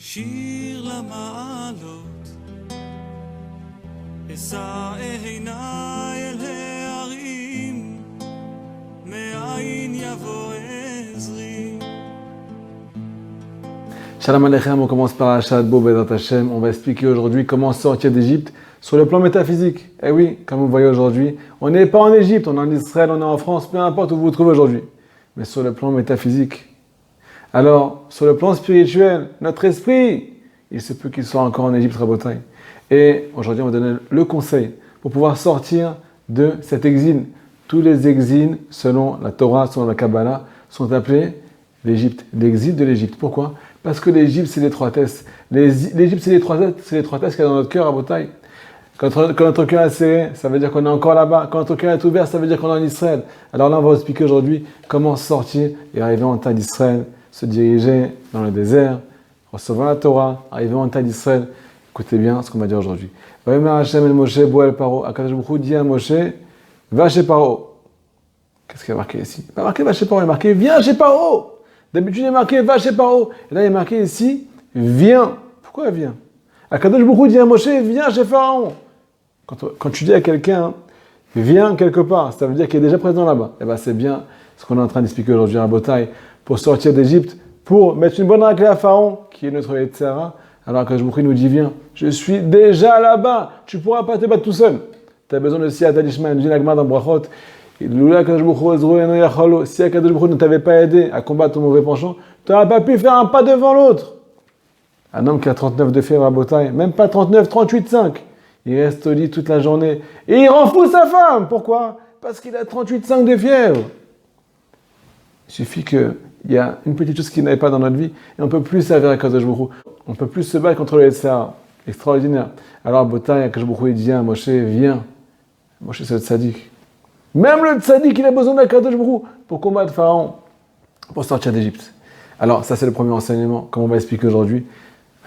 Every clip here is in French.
שיר למעלות, אשא עיניי אל ההרים, מאין יבוא עזרי. Shalom Aleichem, on commence par Achat Bo Bezrat Hashem. On va expliquer aujourd'hui comment sortir d'Égypte sur le plan métaphysique. Eh oui, comme vous voyez aujourd'hui, on n'est pas en Égypte, on est en Israël, on est en France, peu importe où vous vous trouvez aujourd'hui. Mais sur le plan métaphysique. Alors, sur le plan spirituel, notre esprit, il se peut qu'il soit encore en Égypte, Rabotai. Et aujourd'hui, on va donner le conseil pour pouvoir sortir de cet exil. Tous les exils, selon la Torah, selon la Kabbalah, sont appelés l'Égypte, l'exil de l'Égypte. Pourquoi ? Parce que l'Égypte, c'est l'étroitesse. L'Égypte, c'est l'étroitesse qu'il y a dans notre cœur, Rabotai. Quand notre cœur est serré, ça veut dire qu'on est encore là-bas. Quand notre cœur est ouvert, ça veut dire qu'on est en Israël. Alors là, on va vous expliquer aujourd'hui comment sortir et arriver en terre d'Israël, se diriger dans le désert, recevoir la Torah, arriver en terre d'Israël. Écoutez bien ce qu'on va dire aujourd'hui. Hashem el Moshe boel paro. Akadosh Baruch Hu dit à Moshe, va chez Paro. Qu'est-ce qu'il y a marqué ici? Pas marqué va chez Paro, il est marqué viens chez Paro. D'habitude, il est marqué va chez Paro. Et là, il est marqué ici viens. Pourquoi viens? Akadosh Baruch Hu dit à Moshe viens chez Pharaon. Quand tu dis à quelqu'un viens quelque part, ça veut dire qu'il est déjà présent là-bas. Et bien, c'est bien ce qu'on est en train d'expliquer aujourd'hui à Botaï. Pour sortir d'Égypte, pour mettre une bonne raclée à Pharaon, qui est notre Yetzirah. Alors que Baruch Hu nous dit, viens, je suis déjà là-bas, tu ne pourras pas te battre tout seul. Tu as besoin de Siyata Dishma, dit l'Agmar dans Brachot. Si Akadosh Baruch Hu ne t'avait pas aidé à combattre ton mauvais penchant, tu n'auras pas pu faire un pas devant l'autre. Un homme qui a 39 de fièvre à Botaï, même pas 39, 38,5. Il reste au lit toute la journée. Et il rend fou sa femme. Pourquoi? Parce qu'il a 38,5 de fièvre. Il suffit qu'il y a une petite chose qui n'aille pas dans notre vie et on ne peut plus servir à Kadosh Baruch Hu. On ne peut plus se battre contre le Yetzirah. Extraordinaire. Alors, Botaï, Kadosh Baruch Hu, il dit à Moshe, viens. Moshe, c'est le tzaddik. Même le tzaddik, il a besoin d'un Kadosh Baruch Hu pour combattre Pharaon, pour sortir d'Égypte. Alors, ça, c'est le premier enseignement, comme on va expliquer aujourd'hui.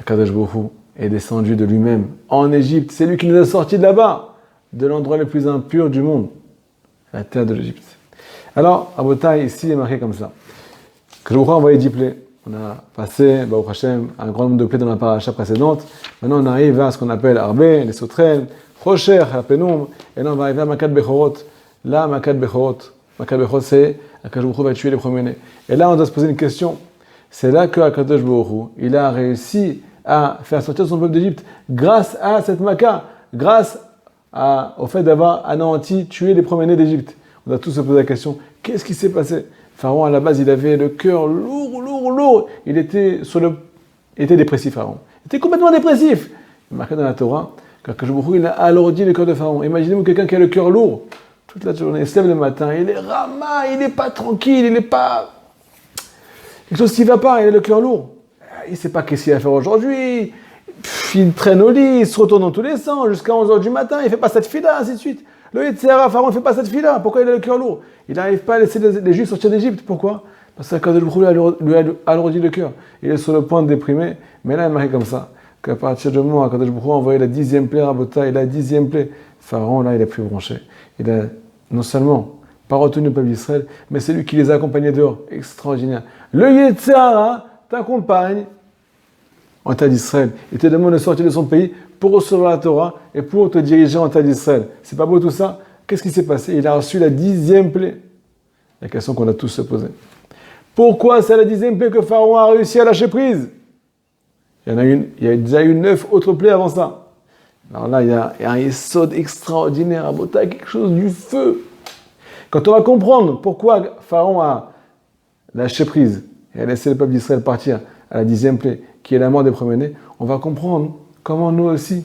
Kadosh Baruch Hu est descendu de lui-même en Égypte. C'est lui qui nous a sortis de là-bas, de l'endroit le plus impur du monde, la terre de l'Égypte. Alors, à Botaï, ici, il est marqué comme ça. Que je vous crois envoyer 10 plaies. On a passé, Baruch Hashem, un grand nombre de plaies dans la paracha précédente. Maintenant, on arrive à ce qu'on appelle Arbé, les sauterelles, Rocher, la pénombre. Et là, on va arriver à Makat Bechorot. Là, Makat Bechorot. Makat Bechorot, c'est Akadosh Baruch Hu va tuer les premiers-nés. Et là, on doit se poser une question. C'est là que Akadosh Baruch Hu, il a réussi à faire sortir son peuple d'Égypte grâce à cette Makkah, grâce au fait d'avoir anéanti, tué les premiers-nés d'Égypte. On doit tous se poser la question, qu'est-ce qui s'est passé? Pharaon, à la base, il avait le cœur lourd. Il était dépressif, Pharaon. Il était complètement dépressif. Il est marqué dans la Torah qu'Akadosh Baruch Hu, il a alourdi le cœur de Pharaon. Imaginez-vous quelqu'un qui a le cœur lourd. Toute la journée, il se lève le matin, il est rama, il n'est pas tranquille, il n'est pas... Quelque chose qui ne va pas, il a le cœur lourd. Il ne sait pas qu'est-ce qu'il va faire aujourd'hui. Il traîne au lit, il se retourne dans tous les sens jusqu'à 11h du matin, il ne fait pas cette fila, ainsi de suite. Le Yetzirah, Pharaon ne fait pas cette fila. Pourquoi il a le cœur lourd? Il n'arrive pas à laisser les Juifs sortir d'Égypte. Pourquoi? Parce que Kadosh Baruch Hu lui a alourdi le cœur. Il est sur le point de déprimer. Mais là, il est marqué comme ça, qu'à partir du moment où Kadosh Baruch Hu a envoyé la 10e plaie à Botaï, la 10e plaie, Pharaon, là, il a plus branché. Il a non seulement pas retenu le peuple d'Israël, mais c'est lui qui les a accompagnés dehors. Extraordinaire. Le Yetzirah t'accompagne en terre d'Israël. Il te demande de sortir de son pays pour recevoir la Torah et pour te diriger en terre d'Israël. C'est pas beau tout ça? Qu'est-ce qui s'est passé? Il a reçu la 10e plaie. La question qu'on a tous se poser. Pourquoi c'est la 10e plaie que Pharaon a réussi à lâcher prise? Il y a déjà eu 9 autres plaies avant ça. Alors là, il y a un yesod extraordinaire à Botaï, quelque chose du feu. Quand on va comprendre pourquoi Pharaon a lâché prise et a laissé le peuple d'Israël partir à la 10e plaie, qui est la mort des premiers-nés, on va comprendre comment nous aussi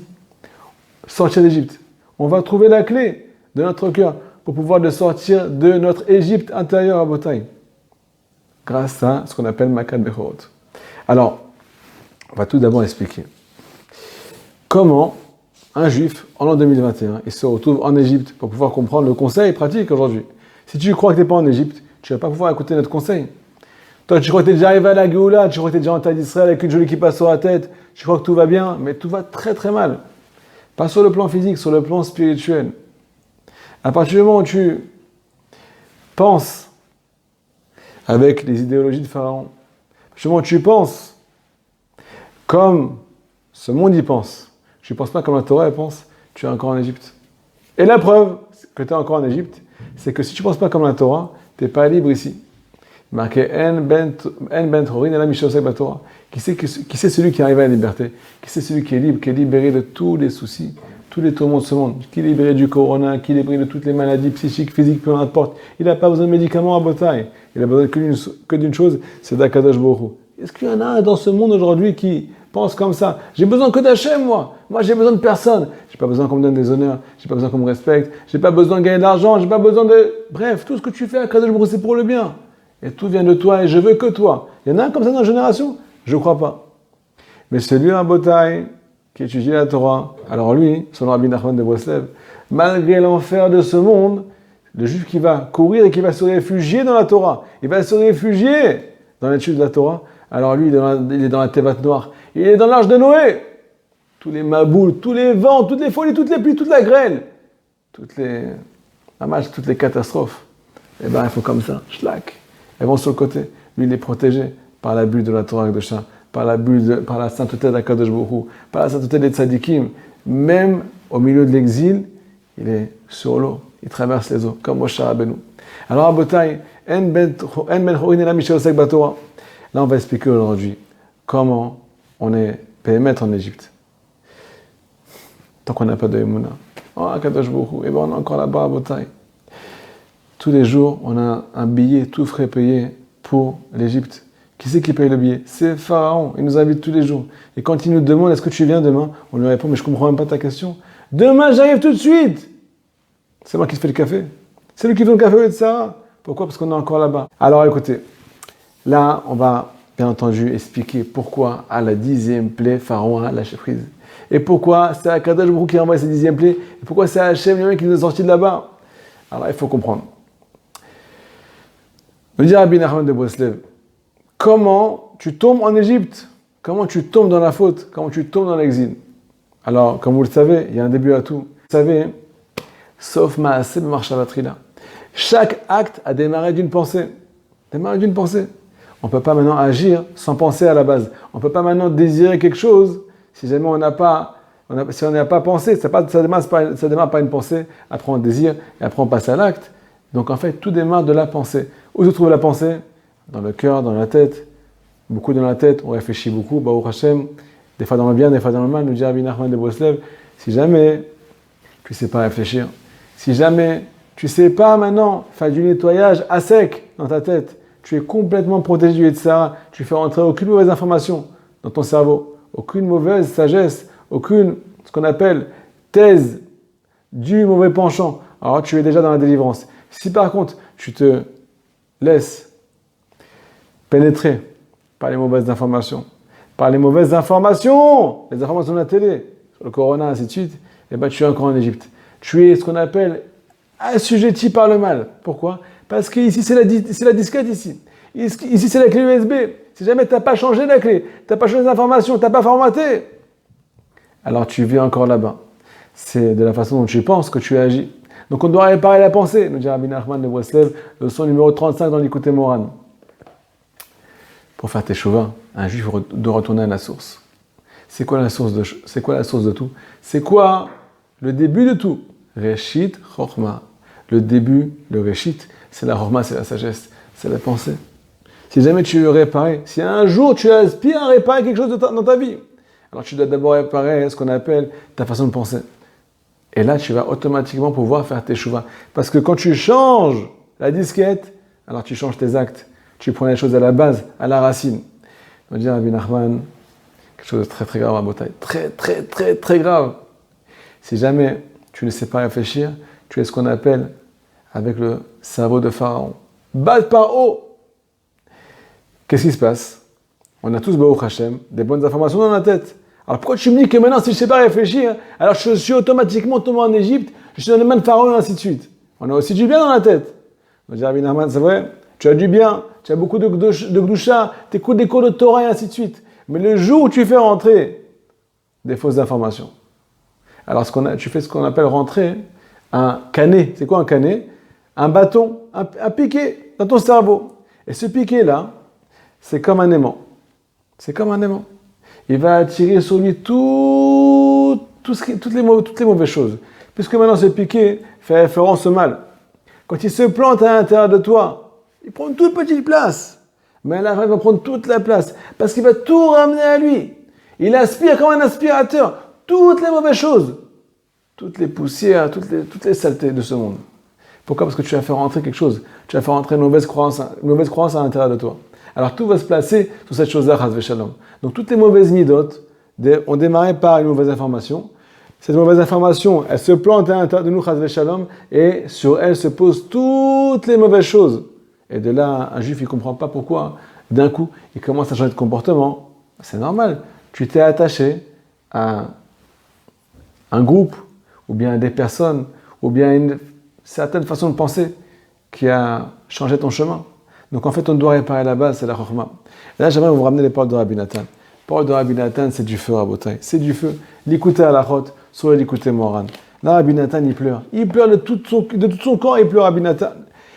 sortir d'Égypte. On va trouver la clé de notre cœur pour pouvoir le sortir de notre Égypte intérieure à Botaï, grâce à ce qu'on appelle Makat Bechorot. Alors, on va tout d'abord expliquer comment un juif, en l'an 2021, il se retrouve en Égypte pour pouvoir comprendre le conseil pratique aujourd'hui. Si tu crois que tu n'es pas en Égypte, tu ne vas pas pouvoir écouter notre conseil. Toi, tu crois que tu es déjà arrivé à la Géoula, tu crois que tu es déjà en terre d'Israël avec une jolie qui passe sur la tête, tu crois que tout va bien, mais tout va très très mal. Pas sur le plan physique, sur le plan spirituel. À partir du moment où tu penses avec les idéologies de Pharaon, à partir du moment où tu penses Comme ce monde y pense, tu ne penses pas comme la Torah elle pense, tu es encore en Égypte. Et la preuve que tu es encore en Égypte, c'est que si tu ne penses pas comme la Torah, tu n'es pas libre ici. Marqué En ben Horin et la Mishosek Torah. Qui c'est celui qui arrive à la liberté? Qui c'est celui qui est libre, qui est libéré de tous les soucis, tous les tourments de ce monde, qui est libéré du corona, qui est libéré de toutes les maladies psychiques, physiques, peu importe. Il n'a pas besoin de médicaments à Botaï. Il a besoin que d'une chose, c'est d'Akadosh Baruch Hu. Est-ce qu'il y en a dans ce monde aujourd'hui qui pense comme ça? J'ai besoin que d'Hachem, moi. Moi, j'ai besoin de personne. J'ai pas besoin qu'on me donne des honneurs. J'ai pas besoin qu'on me respecte. J'ai pas besoin de gagner de l'argent. J'ai pas besoin de... Bref, tout ce que tu fais à Akadosh Baruch Hu, c'est pour le bien. Et tout vient de toi et je veux que toi. Il y en a un comme ça dans la génération? Je ne crois pas. Mais celui à Botaï qui étudie la Torah, alors lui, son Rabbi Nachman de Breslev, malgré l'enfer de ce monde, le juif qui va courir et qui va se réfugier dans la Torah, il va se réfugier dans l'étude de la Torah, alors lui, il est dans la Tevat noire, il est dans l'arche de Noé. Tous les maboules, tous les vents, toutes les folies, toutes les pluies, toute la grêle, toutes les catastrophes, et bien il faut comme ça, schlack. Elles vont sur le côté. Lui, il est protégé par la bulle de la Torah Kedosha, par la sainteté d'Akadosh Baruch Hu, par la sainteté des tzadikim. Même au milieu de l'exil, il est sur l'eau. Il traverse les eaux, comme Moshe Rabbeinu. Alors, à Botaï, En ben Horin et la Mishosek Torah. Là, on va expliquer aujourd'hui comment on est périmètre en Égypte. Tant qu'on n'a pas de Emouna. Oh, Akadosh Baruch Hu, et bien on est encore là-bas à Botaï. Tous les jours, on a un billet tout frais payé pour l'Égypte. Qui c'est qui paye le billet? C'est Pharaon. Il nous invite tous les jours. Et quand il nous demande est-ce que tu viens demain, on lui répond mais je ne comprends même pas ta question. Demain, j'arrive tout de suite. C'est moi qui te fais le café. C'est lui qui fait le café de Sarah. Pourquoi? Parce qu'on est encore là-bas. Alors écoutez, là, on va bien entendu expliquer pourquoi à la 10e plaie, Pharaon a lâché prise. Et pourquoi c'est Akadosh Baruch Hu qui a envoyé cette 10e plaie. Et pourquoi c'est Hachem lui-même qui nous a sortis de là-bas. Alors il faut comprendre. Me dit Rabbi Nachman de Breslev, comment tu tombes en Égypte? Comment tu tombes dans la faute? Comment tu tombes dans l'exil? Alors, comme vous le savez, il y a un début à tout. Vous savez, sauf Maaseh B'Marshavatrila. Chaque acte a démarré d'une pensée. Démarré d'une pensée. On ne peut pas maintenant agir sans penser à la base. On ne peut pas maintenant désirer quelque chose si jamais on n'a pas pensé. Ça démarre par une pensée, après on désire et après on passe à l'acte. Donc en fait, tout démarre de la pensée. Où se trouve la pensée? Dans le cœur, dans la tête. Beaucoup dans la tête, on réfléchit beaucoup. Baruch Hashem, des fois dans le bien, des fois dans le mal, nous dit Rabbi Nachman de Breslev. Si jamais tu ne sais pas réfléchir, si jamais tu ne sais pas maintenant faire du nettoyage à sec dans ta tête, tu es complètement protégé du Yetzirah, tu fais rentrer aucune mauvaise information dans ton cerveau, aucune mauvaise sagesse, aucune, ce qu'on appelle, thèse du mauvais penchant. Alors tu es déjà dans la délivrance. Si par contre, tu te laisses pénétrer par les mauvaises informations, les informations de la télé, sur le corona, ainsi de suite, et ben tu es encore en Égypte. Tu es ce qu'on appelle assujetti par le mal. Pourquoi? Parce qu'ici, c'est la disquette ici. Ici, c'est la clé USB. Si jamais tu n'as pas changé la clé, tu n'as pas changé les informations, tu n'as pas formaté, alors tu vis encore là-bas. C'est de la façon dont tu penses que tu agis. Donc on doit réparer la pensée, nous dit Rabbi Nachman de Breslev, leçon numéro 35 dans l'Écoute Moran. Pour faire teshuva, un juif doit retourner à la source. C'est quoi la source de tout? C'est quoi le début de tout? Reshit Chochma. Le début, le Reshit, c'est la Chochma, c'est la sagesse, c'est la pensée. Si jamais tu veux réparer, si un jour tu aspires à réparer quelque chose dans ta vie, alors tu dois d'abord réparer ce qu'on appelle ta façon de penser. Et là, tu vas automatiquement pouvoir faire tes teshuva. Parce que quand tu changes la disquette, alors tu changes tes actes. Tu prends les choses à la base, à la racine. On va dire à Rabbi Nachman, quelque chose de très très grave à Botaï. Très très très très grave. Si jamais tu ne sais pas réfléchir, tu es ce qu'on appelle, avec le cerveau de Pharaon, bas par haut. Qu'est-ce qui se passe? On a tous, Baruch Hashem, des bonnes informations dans la tête. Alors pourquoi tu me dis que maintenant, si je ne sais pas réfléchir, alors je suis automatiquement tombé en Égypte, je suis dans les mains de Pharaon et ainsi de suite. On a aussi du bien dans la tête. On va dire à Rabbi Nachman, c'est vrai, tu as du bien, tu as beaucoup de gdusha, tu écoutes des cours de Torah et ainsi de suite. Mais le jour où tu fais rentrer des fausses informations, alors tu fais ce qu'on appelle rentrer un canet. C'est quoi un canet? Un bâton, un piquet dans ton cerveau. Et ce piquet-là, c'est comme un aimant. C'est comme un aimant. il va attirer sur lui toutes les mauvaises choses. Puisque maintenant ce piqué fait référence au mal. Quand il se plante à l'intérieur de toi, il prend une toute petite place. Mais à la fin, il va prendre toute la place. Parce qu'il va tout ramener à lui. Il aspire comme un aspirateur toutes les mauvaises choses. Toutes les poussières, toutes les saletés de ce monde. Pourquoi ? Parce que tu vas faire rentrer quelque chose. Tu vas faire rentrer une mauvaise croyance à l'intérieur de toi. Alors tout va se placer sur cette chose-là, chas v'shalom. Donc toutes les mauvaises midotes ont démarré par une mauvaise information. Cette mauvaise information, elle se plante à l'intérieur de nous, chas v'shalom, et sur elle se posent toutes les mauvaises choses. Et de là, un juif, il ne comprend pas pourquoi, d'un coup, il commence à changer de comportement. C'est normal. Tu t'es attaché à un groupe, ou bien à des personnes, ou bien à une certaine façon de penser qui a changé ton chemin. Donc en fait, on doit réparer la base, c'est la chokhma. Et là, j'aimerais vous ramener les paroles de Rabbi Nathan. Les paroles de Rabbi Nathan, c'est du feu, Rabotai. C'est du feu. L'écouter à la chôte, soit l'écouter Moran. Là, Rabbi Nathan, il pleure. Il pleure de tout son corps, il pleure, Rabbi Nathan.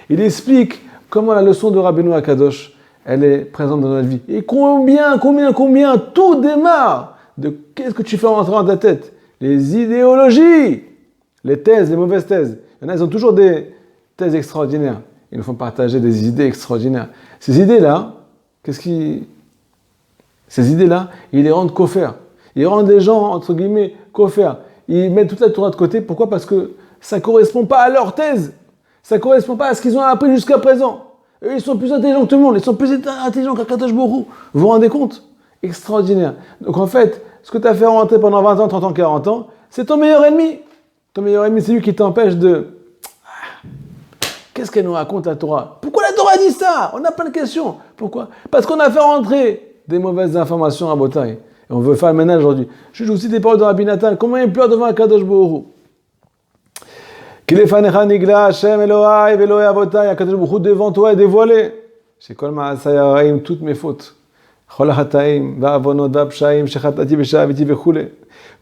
Il explique comment la leçon de Rabbeinu Akadosh, elle est présente dans notre vie. Et combien, tout démarre de qu'est-ce que tu fais rentrer dans ta tête. Les idéologies, les thèses, les mauvaises thèses. Il y en a, ils ont toujours des thèses extraordinaires. Ils nous font partager des idées extraordinaires. Ces idées-là, ces idées-là, ils les rendent kofer. Ils rendent les gens, entre guillemets, kofer. Ils mettent toute la Torah de côté. Pourquoi ? Parce que ça ne correspond pas à leur thèse. Ça ne correspond pas à ce qu'ils ont appris jusqu'à présent. Eux, ils sont plus intelligents que tout le monde. Ils sont plus intelligents qu'Akadosh Baruch Hu. Vous vous rendez compte ? Extraordinaire. Donc en fait, ce que tu as fait rentrer pendant 20 ans, 30 ans, 40 ans, c'est ton meilleur ennemi. Ton meilleur ennemi, c'est lui qui t'empêche de... Qu'est-ce qu'elle nous raconte la Torah ? Pourquoi la Torah dit ça ? On a plein de questions. Pourquoi ? Parce qu'on a fait rentrer des mauvaises informations à Botaï. Et on veut faire le ménage aujourd'hui. Je vous cite les paroles de Rabbi Nathan. Comment il pleure devant Akadosh Baruch Hu ? Kilefanecha nigla Hashem Elohai ve'Elohei Avotai. Akadosh Baruch Hu devant toi est dévoilé. Shekol ma'asai haraim, toutes mes fautes. Chol hataim va'avonot va'pshaim shechatati v'shaviti v'chule.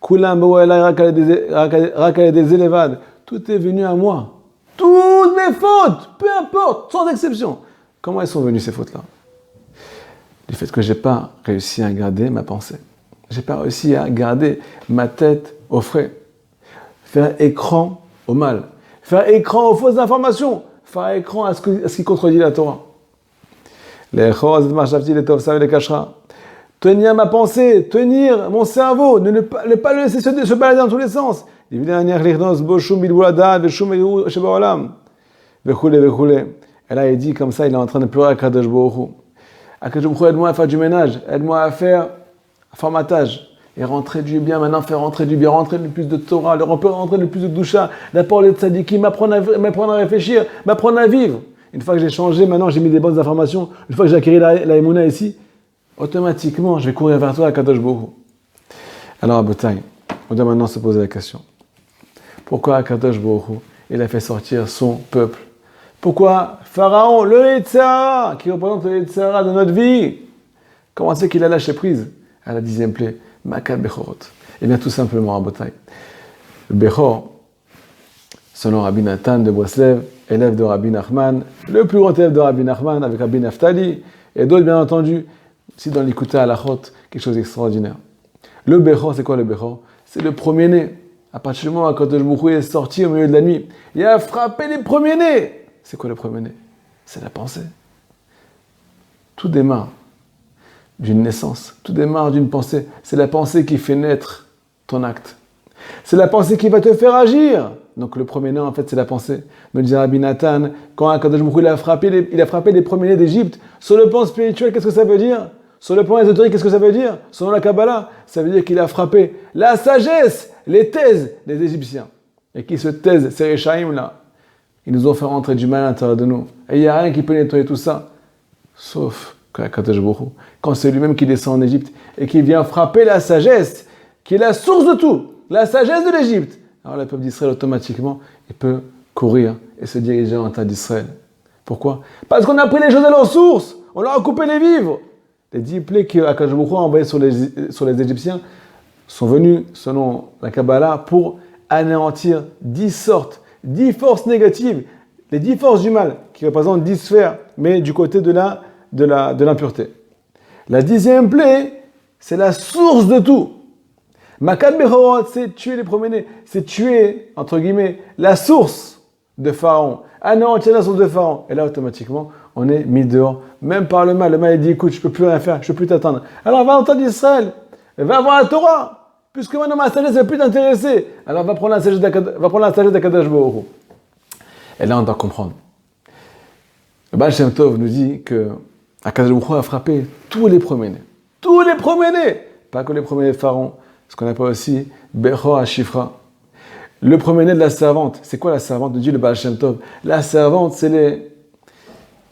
Kulam be'u elai rak al yedei ze levad. Tout est venu à moi. Toutes mes fautes, peu importe, sans exception. Comment elles sont venues ces fautes-là ? Du fait que je n'ai pas réussi à garder ma pensée. Je n'ai pas réussi à garder ma tête au frais. Faire écran au mal. Faire écran aux fausses informations. Faire écran à ce qui contredit la Torah. Tenir ma pensée, tenir mon cerveau, ne pas le laisser se balader dans tous les sens. Elle a dit comme ça, il est en train de pleurer à Kadosh Baruch Hu. Akadosh Baruch Hu, aide-moi à faire du ménage, aide-moi à faire un formatage. Et rentrer du bien, maintenant faire rentrer du bien, rentrer le plus de Torah, rentrer le plus de Doucha, d'apporter les tzadikim, m'apprendre à réfléchir, m'apprendre à vivre. Une fois que j'ai changé, maintenant j'ai mis des bonnes informations, une fois que j'ai acquis la Emouna ici, automatiquement je vais courir vers toi à Kadosh Baruch Hu. Alors à Botaï, on doit maintenant se poser la question. Pourquoi Akadosh Baruch Hu, il a fait sortir son peuple ? Pourquoi Pharaon, le Yetzer Hara, qui représente le Yetzer Hara de notre vie, comment c'est qu'il a lâché prise à la 10e plaie, Makat Bechorot ? Eh bien tout simplement à Botaï. Le Bechor, selon Rabbi Nathan de Breslev, élève de Rabbi Nachman, le plus grand élève de Rabbi Nachman avec Rabbi Naftali, et d'autres bien entendu, si dans l'Ikuta Halachot, quelque chose d'extraordinaire. Le Bechor, c'est quoi le Bechor ? C'est le premier-né. À partir du moment où Akadosh Baruch Hu est sorti au milieu de la nuit, il a frappé les premiers-nés. C'est quoi le premier-né ? C'est la pensée. Tout démarre d'une naissance, tout démarre d'une pensée. C'est la pensée qui fait naître ton acte. C'est la pensée qui va te faire agir. Donc le premier-né, en fait, c'est la pensée. Me dit Rabbi Nathan, quand Akadosh Baruch Hu il a frappé les premiers-nés d'Égypte, sur le plan spirituel, qu'est-ce que ça veut dire ? Sur le plan ésotérique, qu'est-ce que ça veut dire ? Selon la Kabbalah, ça veut dire qu'il a frappé la sagesse, les thèses des Égyptiens. Et qui se taisent, ces Réchaïm là, ils nous ont fait rentrer du mal à l'intérieur de nous. Et il n'y a rien qui peut nettoyer tout ça, sauf Akadosh Baruch Hu. Quand c'est lui-même qui descend en Égypte et qui vient frapper la sagesse, qui est la source de tout, la sagesse de l'Égypte. Alors le peuple d'Israël, automatiquement, il peut courir et se diriger en terre d'Israël. Pourquoi ? Parce qu'on a pris les choses à leur source, on leur a coupé les vivres. Les 10 plaies qu'Akadosh Baruch Hu a envoyées sur les Égyptiens sont venus, selon la Kabbalah, pour anéantir 10 sortes, 10 forces négatives, les 10 forces du mal, qui représentent 10 sphères, mais du côté de l'impureté. La 10e plaie, c'est la source de tout. Makat Bechorot, c'est tuer les premiers-nés, c'est tuer, entre guillemets, la source de Pharaon. Anéantir la source de Pharaon. Et là, automatiquement, on est mis dehors, même par le mal. Le mal, il dit, écoute, je ne peux plus rien faire, je ne peux plus t'attendre. Alors, va entendre Israël, va voir la Torah, puisque maintenant, ma sagesse ne va plus t'intéresser. Alors, va prendre la sagesse d'Akadosh Baruch Hu. Et là, on doit comprendre. Le Baal Shem Tov nous dit que Akadosh Baruch Hu a frappé tous les premiers-nés. Tous les premiers-nés, pas que les premiers-nés de Pharaon, ce qu'on appelle aussi Bechor HaShifra. Le premier-né de la servante, c'est quoi la servante de Dieu, le Baal Shem Tov? La servante, c'est les...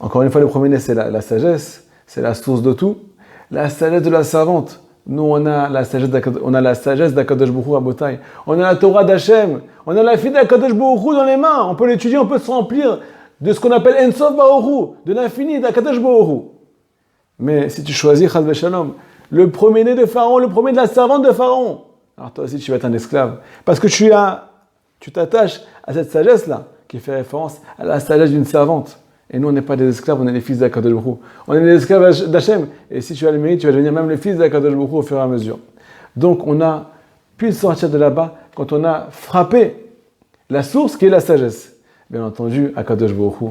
Encore une fois, le premier-né, c'est la sagesse, c'est la source de tout. La sagesse de la servante. Nous, on a la sagesse d'Akadosh Baruch Hu à Botaï. On a la Torah d'Hachem. On a la fille d'Akadosh Baruch Hu dans les mains. On peut l'étudier, on peut se remplir de ce qu'on appelle Ensof Baruch Hu, de l'infini d'Akadosh Baruch Hu. Mais si tu choisis Chas v'Shalom, le premier-né de Pharaon, le premier de la servante de Pharaon, alors toi aussi tu vas être un esclave. Parce que tu t'attaches à cette sagesse-là, qui fait référence à la sagesse d'une servante. Et nous, on n'est pas des esclaves, on est les fils d'Akadosh Baruch Hu. On est des esclaves d'Hachem. Et si tu as le mérite, tu vas devenir même le fils d'Akadosh Baruch Hu au fur et à mesure. Donc, on a pu sortir de là-bas quand on a frappé la source qui est la sagesse. Bien entendu, Akadosh Baruch Hu,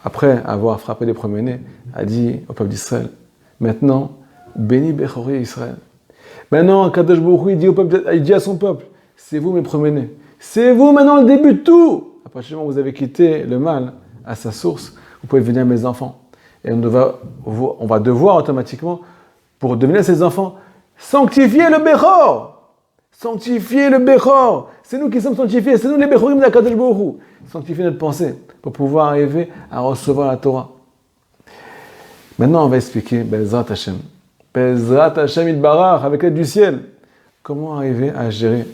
après avoir frappé les premiers-nés, a dit au peuple d'Israël, maintenant, béni Bechoré Israël. Maintenant, Akadosh Baruch Hu, il dit à son peuple, c'est vous mes premiers-nés. C'est vous maintenant le début de tout. À partir du moment où vous avez quitté le mal à sa source, vous pouvez devenir mes enfants. Et on va devoir automatiquement, pour devenir ses enfants, sanctifier le Bechor. Sanctifier le Bechor. C'est nous qui sommes sanctifiés, c'est nous les Bechorim d'Akadosh Baruch Hu. Sanctifier notre pensée pour pouvoir arriver à recevoir la Torah. Maintenant, on va expliquer Bezrat Hashem. Bezrat Hashem Yitbarach, avec l'aide du ciel. Comment arriver à gérer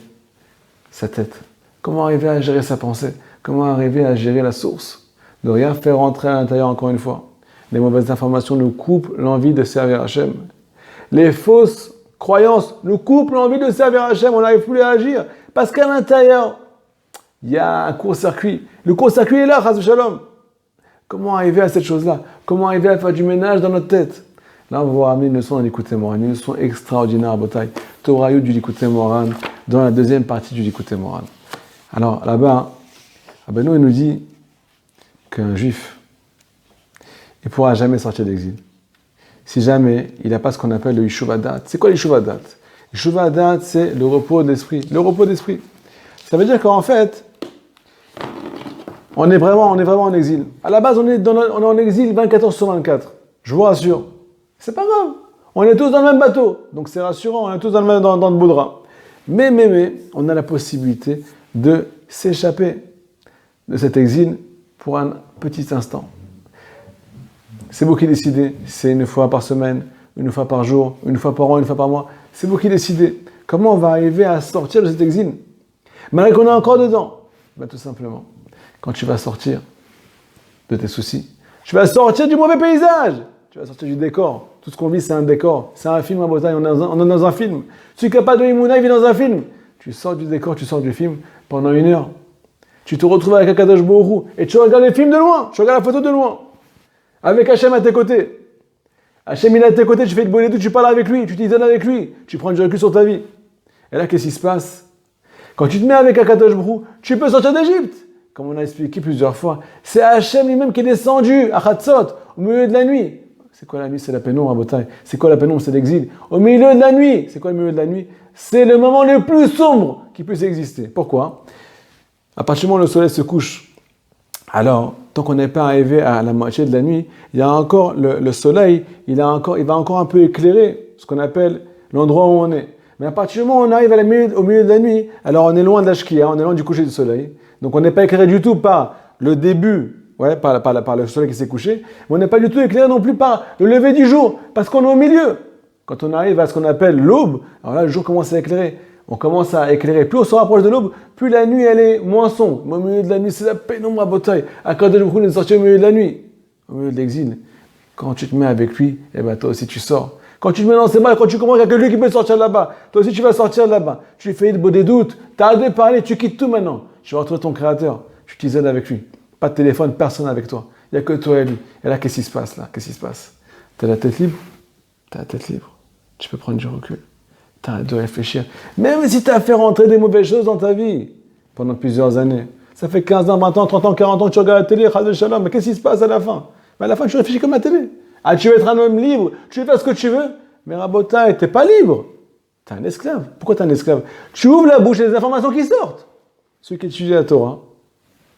sa tête? Comment arriver à gérer sa pensée? Comment arriver à gérer la source? De rien faire rentrer à l'intérieur, encore une fois. Les mauvaises informations nous coupent l'envie de servir Hachem. Les fausses croyances nous coupent l'envie de servir Hachem. On n'arrive plus à agir. Parce qu'à l'intérieur, il y a un court-circuit. Le court-circuit est là, Chas v'Shalom. Comment arriver à cette chose-là? Comment arriver à faire du ménage dans notre tête? Là, on va vous ramener une leçon dans l'Likutei Moharan, une leçon extraordinaire à Botaï. Torah Yud du Likutei Moharan, dans la deuxième partie du Likutei Moharan. Alors, là-bas, Rabbeinu nous dit qu'un juif, il ne pourra jamais sortir d'exil. Si jamais il n'a pas ce qu'on appelle le Yishuv Hadat. C'est quoi le Yishuv Hadat? Le Yishuv Hadat, c'est le repos d'esprit. Le repos d'esprit. Ça veut dire qu'en fait, on est vraiment en exil. À la base, on est en exil 24 heures sur 24. Je vous rassure. C'est pas grave. On est tous dans le même bateau. Donc c'est rassurant, on est tous dans le boudra. Mais, on a la possibilité de s'échapper de cet exil pour un petit instant. C'est vous qui décidez. C'est une fois par semaine, une fois par jour, une fois par an, une fois par mois. C'est vous qui décidez. Comment on va arriver à sortir de cet exil? Malgré qu'on est encore dedans. Ben, tout simplement, quand tu vas sortir de tes soucis, tu vas sortir du mauvais paysage. Tu vas sortir du décor. Tout ce qu'on vit, c'est un décor. C'est un film à Bretagne, on est dans un film. Celui qui n'a pas de Imouna, il vit dans un film. Tu sors du décor, tu sors du film pendant 1 heure. Tu te retrouves avec Akadosh Baruch Hu et tu regardes les films de loin, tu regardes la photo de loin. Avec Hachem à tes côtés. Hachem, il est à tes côtés, tu fais le bonnet, tu parles avec lui, tu t'isoles avec lui, tu prends du recul sur ta vie. Et là, qu'est-ce qui se passe? Quand tu te mets avec Akadosh Baruch Hu, tu peux sortir d'Égypte. Comme on a expliqué plusieurs fois, c'est Hachem lui-même qui est descendu à Chatzot, au milieu de la nuit. C'est quoi la nuit? C'est la pénombre à Botaï. C'est quoi la pénombre? C'est l'exil. Au milieu de la nuit. C'est quoi le milieu de la nuit? C'est le moment le plus sombre qui puisse exister. Pourquoi? À partir du moment où le soleil se couche, alors, tant qu'on n'est pas arrivé à la moitié de la nuit, il y a encore le soleil, il va encore un peu éclairer ce qu'on appelle l'endroit où on est. Mais à partir du moment où on arrive au milieu de la nuit, alors on est loin de la Shkia, on est loin du coucher du soleil. Donc on n'est pas éclairé du tout par le début, par le soleil qui s'est couché, mais on n'est pas du tout éclairé non plus par le lever du jour, parce qu'on est au milieu. Quand on arrive à ce qu'on appelle l'aube, alors là le jour commence à éclairer. On commence à éclairer. Plus on se rapproche de l'aube, plus la nuit elle est moins sombre. Mais au milieu de la nuit, c'est la pénombre à Botaï. Akadosh Baruch Hu est sorti au milieu de la nuit, au milieu de l'exil. Quand tu te mets avec lui, eh ben toi aussi tu sors. Quand tu te mets dans ses mains, quand tu comprends qu'il n'y a que lui qui peut sortir de là-bas, toi aussi tu vas sortir de là-bas. Tu lui fais des doutes, tu as hâte de parler, tu quittes tout maintenant. Tu vas retrouver ton Créateur, tu t'isoles avec lui. Pas de téléphone, personne avec toi. Il n'y a que toi et lui. Et là, qu'est-ce qui se passe là? Qu'est-ce qui se passe? Tu as la tête libre? Tu as la tête libre. tu peux prendre du recul. T'arrêtes de réfléchir. Même si tu as fait rentrer des mauvaises choses dans ta vie pendant plusieurs années. Ça fait 15 ans, 20 ans, 30 ans, 40 ans que tu regardes la télé, Chas Shalom, mais qu'est-ce qui se passe à la fin? Mais à la fin, tu réfléchis comme à la télé. Ah, tu veux être un homme libre, tu veux faire ce que tu veux, mais Rabotai, t'es pas libre. T'es un esclave. Pourquoi t'es un esclave? Tu ouvres la bouche et les informations qui sortent. Celui qui étudie la Torah,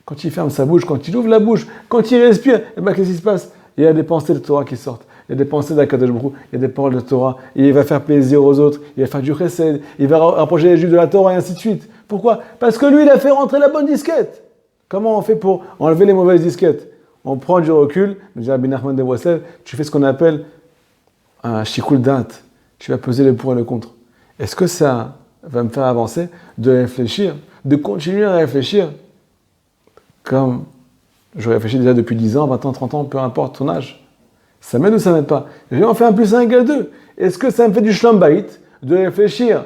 quand il ferme sa bouche, quand il ouvre la bouche, quand il respire, eh ben, qu'est-ce qui se passe? Il y a des pensées de Torah qui sortent. Il y a des pensées d'Akadosh Baruch Hu, il y a des paroles de Torah, et il va faire plaisir aux autres, il va faire du chesed, il va rapprocher les juifs de la Torah et ainsi de suite. Pourquoi? Parce que lui, il a fait rentrer la bonne disquette. Comment on fait pour enlever les mauvaises disquettes? On prend du recul, me dit Rabbi Nachman de Breslev, tu fais ce qu'on appelle un shikul dat. Tu vas peser le pour et le contre. Est-ce que ça va me faire avancer de réfléchir, de continuer à réfléchir comme je réfléchis déjà depuis 10 ans, 20 ans, 30 ans, peu importe ton âge? Ça m'aide ou ça m'aide pas? Viens, on fait 1 + 1 = 2. Est-ce que ça me fait du shalom bayit, de réfléchir,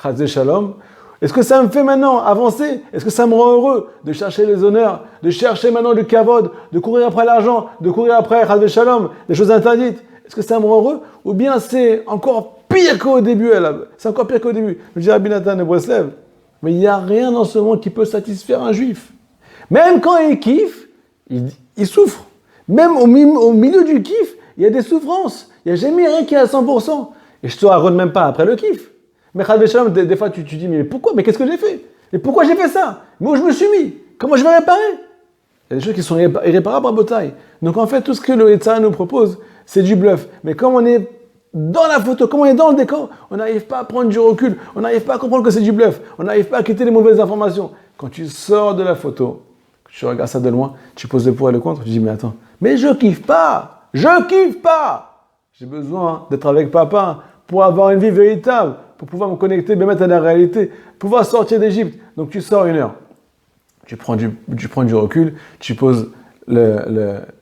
chazé shalom? Est-ce que ça me fait maintenant avancer? Est-ce que ça me rend heureux de chercher les honneurs, de chercher maintenant du kavod, de courir après l'argent, de courir après chazé shalom, des choses interdites? Est-ce que ça me rend heureux? Ou bien c'est encore pire qu'au début? C'est encore pire qu'au début. Je dis Rabbi Nathan de Breslev, mais il n'y a rien dans ce monde qui peut satisfaire un juif. Même quand il kiffe, il souffre. Même au milieu du kiff, il y a des souffrances. Il n'y a jamais rien qui est à 100%. Et je te raconte même pas après le kiff. Mais Chas v'Shalom, des fois tu dis, mais pourquoi? Mais qu'est-ce que j'ai fait? Et pourquoi j'ai fait ça? Mais où je me suis mis? Comment je vais réparer? Il y a des choses qui sont irréparables à Botaï. Donc en fait, tout ce que le Yetzirah nous propose, c'est du bluff. Mais comme on est dans la photo, comme on est dans le décor, on n'arrive pas à prendre du recul. On n'arrive pas à comprendre que c'est du bluff. On n'arrive pas à quitter les mauvaises informations. Quand tu sors de la photo, tu regardes ça de loin, tu poses le pour et le contre, tu dis, mais attends, mais je kiffe pas! Je kiffe pas! J'ai besoin d'être avec papa pour avoir une vie véritable, pour pouvoir me connecter, me mettre à la réalité, pouvoir sortir d'Égypte. Donc tu sors 1 heure, tu prends du recul, tu poses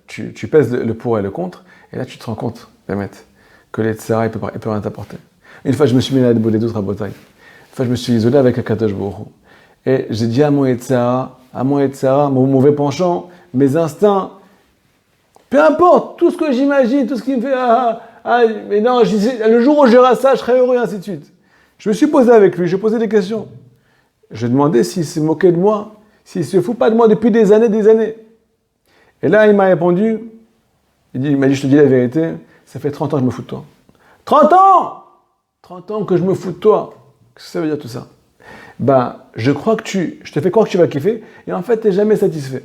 tu pèses le pour et le contre, et là tu te rends compte, Bémet, que les tsara, il peut rien t'apporter. Une fois, je me suis mis à des d'autres à Botaï. Une fois, je me suis isolé avec Akadosh Baruch Hu. Et j'ai dit à mon Yetzirah, mon mauvais penchant, mes instincts, peu importe, tout ce que j'imagine, tout ce qui me fait mais non, le jour où je verrai ça, je serai heureux, et ainsi de suite. Je me suis posé avec lui, j'ai posé des questions. Je lui ai demandé s'il se moquait de moi, s'il se fout pas de moi depuis des années. Et là, il m'a répondu, il m'a dit, je te dis la vérité, ça fait 30 ans que je me fous de toi. 30 ans 30 ans que je me fous de toi. Qu'est-ce que ça veut dire tout ça? Je crois que je te fais croire que tu vas kiffer, et en fait, tu n'es jamais satisfait.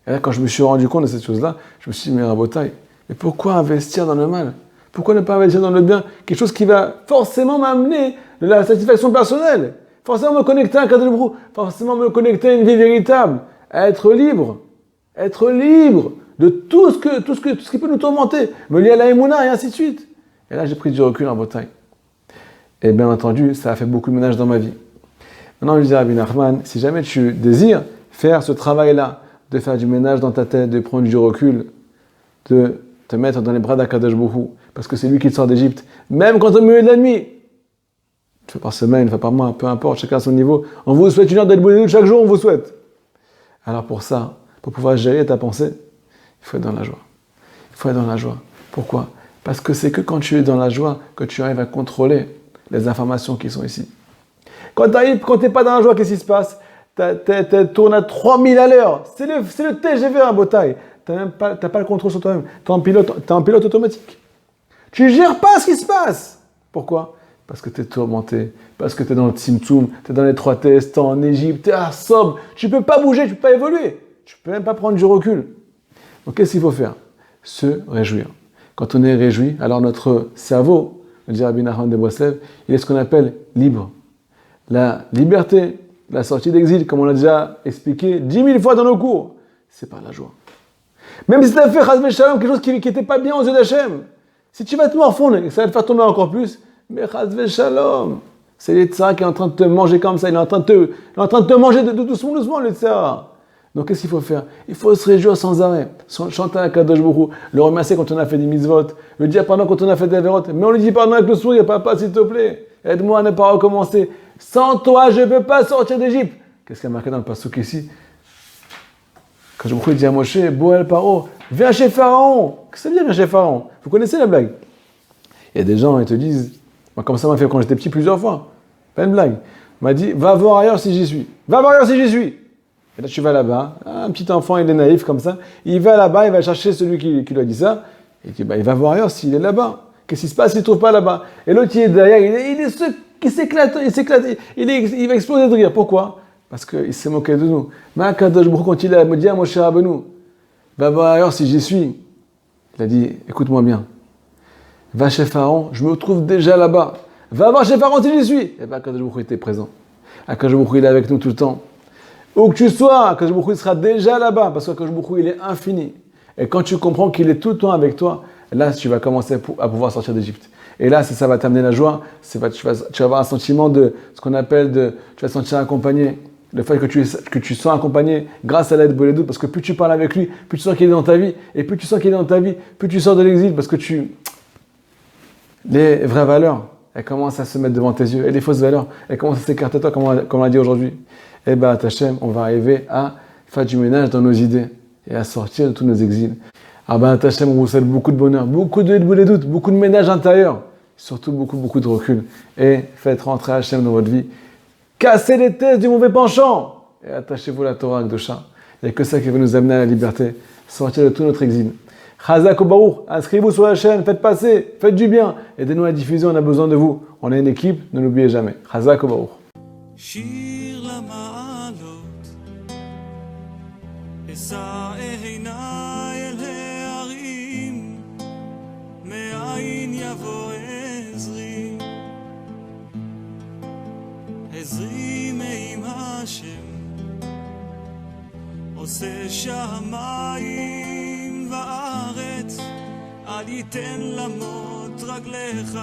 Et là, quand je me suis rendu compte de cette chose-là, je me suis dit, mais Rabotai, mais pourquoi investir dans le mal? Pourquoi ne pas investir dans le bien? Quelque chose qui va forcément m'amener de la satisfaction personnelle, forcément me connecter à un cadre de brou, forcément me connecter à une vie véritable, à être libre de tout ce qui peut nous tourmenter, me lier à la Emouna et ainsi de suite. Et là, j'ai pris du recul en Rabotai. Et bien entendu, ça a fait beaucoup de ménage dans ma vie. Maintenant, je dis à Rabbi Nachman, si jamais tu désires faire ce travail-là, de faire du ménage dans ta tête, de prendre du recul, de te mettre dans les bras d'Akadosh Baruch Hu, parce que c'est lui qui te sort d'Égypte, même quand au milieu de la nuit, une fois par semaine, une fois par mois, peu importe, chacun à son niveau, on vous souhaite 1 heure d'être bonne, chaque jour on vous souhaite. Alors pour ça, pour pouvoir gérer ta pensée, il faut être dans la joie. Il faut être dans la joie. Pourquoi? Parce que c'est que quand tu es dans la joie que tu arrives à contrôler les informations qui sont ici. Quand tu n'es pas dans la joie, qu'est-ce qui se passe? Tu tournes à 3000 à l'heure. C'est le TGV à Botaï. Tu n'as pas le contrôle sur toi-même. Tu es en pilote automatique. Tu ne gères pas ce qui se passe. Pourquoi? Parce que tu es tourmenté. Parce que tu es dans le Tzimtzum. Tu es dans l'étroitesse. Tu es en Égypte. Tu es à Sob. Tu ne peux pas bouger. Tu ne peux pas évoluer. Tu ne peux même pas prendre du recul. Donc qu'est-ce qu'il faut faire? Se réjouir. Quand on est réjoui, alors notre cerveau, le dit Rabbi Nachman de Breslev, il est ce qu'on appelle libre. La liberté, la sortie d'exil, comme on l'a déjà expliqué 10 000 fois dans nos cours, c'est par la joie. Même si tu as fait Chas v'Shalom, quelque chose qui n'était pas bien aux yeux d'Hachem, si tu vas te morfondre et que ça va te faire tomber encore plus, mais Chas v'Shalom, c'est l'Yetzirah qui est en train de te manger comme ça, il est en train de te manger de doucement, l'Yetzirah. Donc qu'est-ce qu'il faut faire? Il faut se réjouir sans arrêt, chanter à Kadosh Baruch Hu, le remercier quand on a fait des mitzvot, le dire pardon quand on a fait des avérotes, mais on lui dit pardon avec le sourire, papa s'il te plaît, aide-moi à ne pas recommencer. Sans toi, je ne peux pas sortir d'Égypte. Qu'est-ce qu'il y a marqué dans le passouk ici? Quand je me dis à Moshe, Boel Paro, viens chez Pharaon. Qu'est-ce que ça veut dire viens chez Pharaon? Vous connaissez la blague? Il y a des gens, ils te disent, Moi, comme ça m'a fait quand j'étais petit plusieurs fois. Pas une blague. Il m'a dit, va voir ailleurs si j'y suis. Va voir ailleurs si j'y suis. Et là, tu vas là-bas. Un petit enfant, il est naïf comme ça. Il va là-bas, il va chercher celui qui lui a dit ça. Et il dit, bah, il va voir ailleurs s'il est là-bas. Qu'est-ce qui se passe s'il ne trouve pas là-bas? Et l'autre, il est derrière, il s'éclate, il va exploser de rire. Pourquoi? Parce qu'il s'est moqué de nous. Mais Kadosh Baruch Hu, quand il a me dit à Moshe Rabbeinu, va voir ailleurs si j'y suis. Il a dit, écoute-moi bien. Va chez Pharaon, je me trouve déjà là-bas. Va voir chez Pharaon si j'y suis. Et bien, Kadosh Baruch Hu était présent. Kadosh Baruch Hu, il est avec nous tout le temps. Où que tu sois, Kadosh Baruch Hu sera déjà là-bas, parce que Kadosh Baruch Hu, il est infini. Et quand tu comprends qu'il est tout le temps avec toi, là, tu vas commencer à pouvoir sortir d'Égypte. Et là, ça va t'amener la joie. Tu vas avoir un sentiment de ce qu'on appelle tu vas te sentir accompagné. Le fait que tu sens accompagné grâce à l'aide de Lédout, parce que plus tu parles avec lui, plus tu sens qu'il est dans ta vie. Et plus tu sens qu'il est dans ta vie, plus tu sors de l'exil, parce que les vraies valeurs, elles commencent à se mettre devant tes yeux. Et les fausses valeurs, elles commencent à s'écarter de toi, comme on l'a dit aujourd'hui. Et bien, Hachem, on va arriver à faire du ménage dans nos idées et à sortir de tous nos exils. Ah ben, Hachem, on vous souhaite beaucoup de bonheur, beaucoup de doutes, beaucoup de ménage intérieur, surtout beaucoup de recul. Et faites rentrer Hachem dans votre vie. Cassez les thèses du mauvais penchant et attachez-vous à la Torah Akdosha. Il n'y a que ça qui va nous amener à la liberté, sortir de tout notre exil. Chazak Baruch, inscrivez-vous sur la chaîne, faites passer, faites du bien, aidez-nous à diffuser, on a besoin de vous. On est une équipe, ne l'oubliez jamais. Chazak Baruch. שיר למעלות, אשא עיניי אל ההרים, מאין יבוא עזרי, עזרי מעם השם, עושה שמיים וארץ, אל ייתן למוט רגליך.